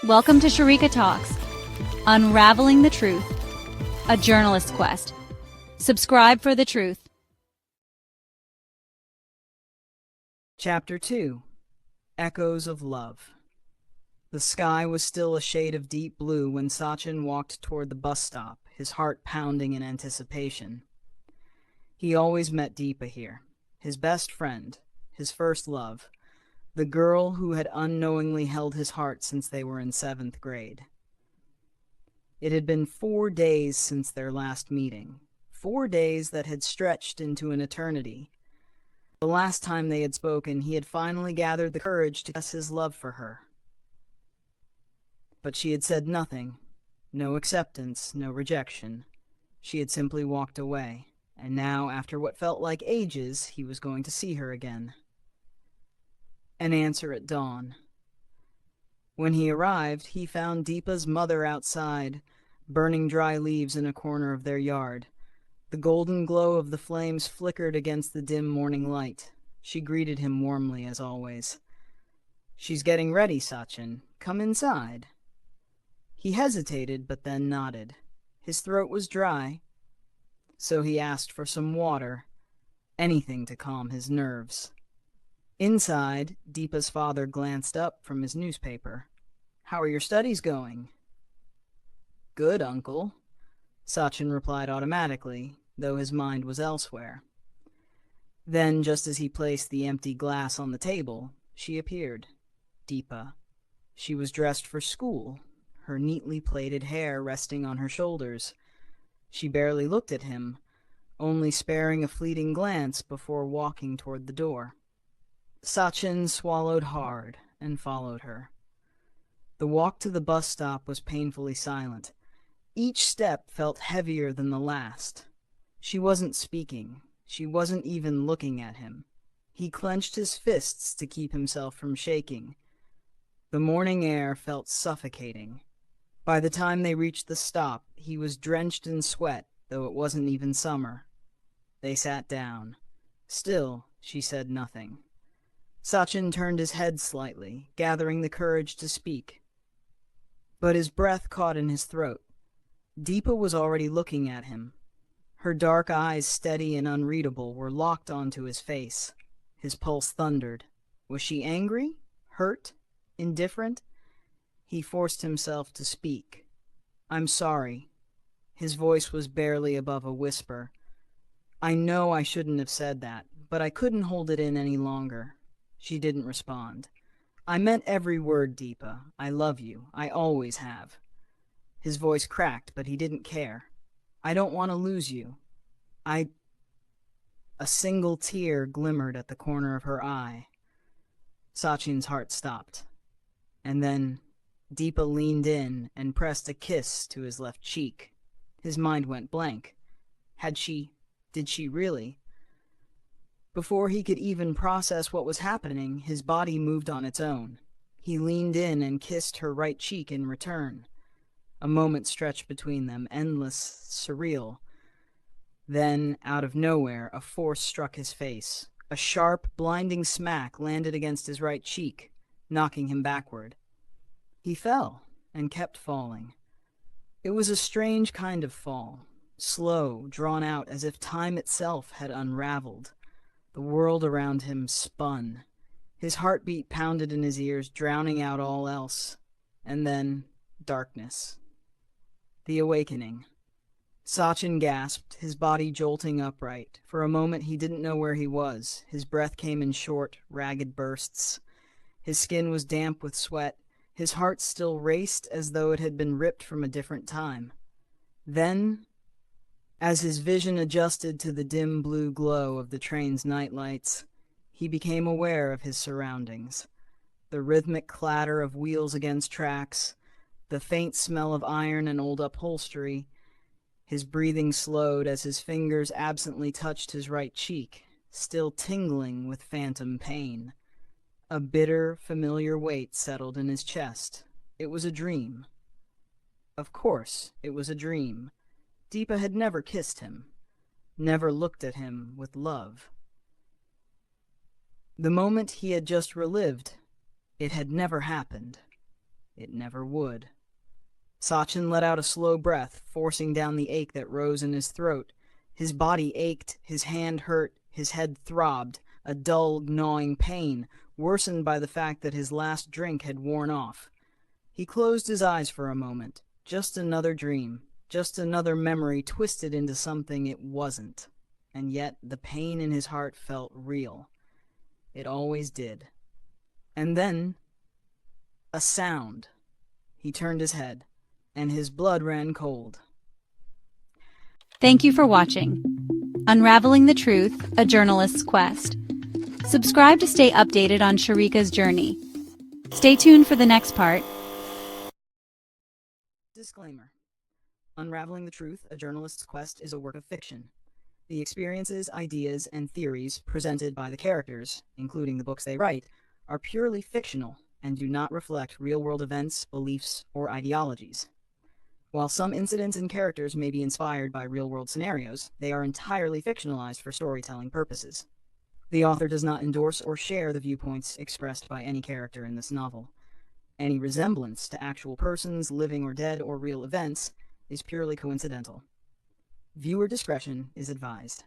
Welcome to Sharika Talks, Unraveling the Truth, a journalist's quest. Subscribe for the truth. Chapter 2. Echoes of Love. The sky was still a shade of deep blue when Sachin walked toward the bus stop, his heart pounding in anticipation. He always met Deepa here, his best friend, his first love, the girl who had unknowingly held his heart since they were in 7th grade. It had been 4 days since their last meeting, 4 days that had stretched into an eternity. The last time they had spoken, he had finally gathered the courage to confess his love for her. But she had said nothing, no acceptance, no rejection. She had simply walked away, and now, after what felt like ages, he was going to see her again. An answer at dawn. When he arrived, he found Deepa's mother outside, burning dry leaves in a corner of their yard. The golden glow of the flames flickered against the dim morning light. She greeted him warmly, as always. "She's getting ready, Sachin. Come inside." He hesitated, but then nodded. His throat was dry, so he asked for some water, anything to calm his nerves. Inside, Deepa's father glanced up from his newspaper. "How are your studies going?" "Good, Uncle," Sachin replied automatically, though his mind was elsewhere. Then, just as he placed the empty glass on the table, she appeared. Deepa. She was dressed for school, her neatly plaited hair resting on her shoulders. She barely looked at him, only sparing a fleeting glance before walking toward the door. Sachin swallowed hard and followed her. The walk to the bus stop was painfully silent. Each step felt heavier than the last. She wasn't speaking. She wasn't even looking at him. He clenched his fists to keep himself from shaking. The morning air felt suffocating. By the time they reached the stop, he was drenched in sweat, though it wasn't even summer. They sat down. Still, she said nothing. Sachin turned his head slightly, gathering the courage to speak. But his breath caught in his throat. Deepa was already looking at him. Her dark eyes, steady and unreadable, were locked onto his face. His pulse thundered. Was she angry? Hurt? Indifferent? He forced himself to speak. "I'm sorry." His voice was barely above a whisper. "I know I shouldn't have said that, but I couldn't hold it in any longer." She didn't respond. "I meant every word, Deepa. I love you. I always have." His voice cracked, but he didn't care. "I don't want to lose you. I—" A single tear glimmered at the corner of her eye. Sachin's heart stopped. And then Deepa leaned in and pressed a kiss to his left cheek. His mind went blank. Did she really? Before he could even process what was happening, his body moved on its own. He leaned in and kissed her right cheek in return. A moment stretched between them, endless, surreal. Then, out of nowhere, a force struck his face. A sharp, blinding smack landed against his right cheek, knocking him backward. He fell, and kept falling. It was a strange kind of fall, slow, drawn out, as if time itself had unraveled. The world around him spun. His heartbeat pounded in his ears, drowning out all else. And then, darkness. The awakening. Sachin gasped, his body jolting upright. For a moment he didn't know where he was. His breath came in short, ragged bursts. His skin was damp with sweat. His heart still raced as though it had been ripped from a different time. Then, as his vision adjusted to the dim blue glow of the train's nightlights, he became aware of his surroundings. The rhythmic clatter of wheels against tracks, the faint smell of iron and old upholstery. His breathing slowed as his fingers absently touched his right cheek, still tingling with phantom pain. A bitter, familiar weight settled in his chest. It was a dream. Of course, it was a dream. Deepa had never kissed him, never looked at him with love. The moment he had just relived, it had never happened. It never would. Sachin let out a slow breath, forcing down the ache that rose in his throat. His body ached, his hand hurt, his head throbbed, a dull, gnawing pain, worsened by the fact that his last drink had worn off. He closed his eyes for a moment. Just another dream, just another memory twisted into something it wasn't. And yet the pain in his heart felt real. It always did. And then, a sound. He turned his head, and his blood ran cold. Thank you for watching Unraveling the Truth, A Journalist's Quest. Subscribe to stay updated on Sharika's journey. Stay tuned for the next part. Disclaimer. Unraveling the Truth, A Journalist's Quest is a work of fiction. The experiences, ideas, and theories presented by the characters, including the books they write, are purely fictional and do not reflect real-world events, beliefs, or ideologies. While some incidents and characters may be inspired by real-world scenarios, they are entirely fictionalized for storytelling purposes. The author does not endorse or share the viewpoints expressed by any character in this novel. Any resemblance to actual persons, living or dead, or real events is purely coincidental. Viewer discretion is advised.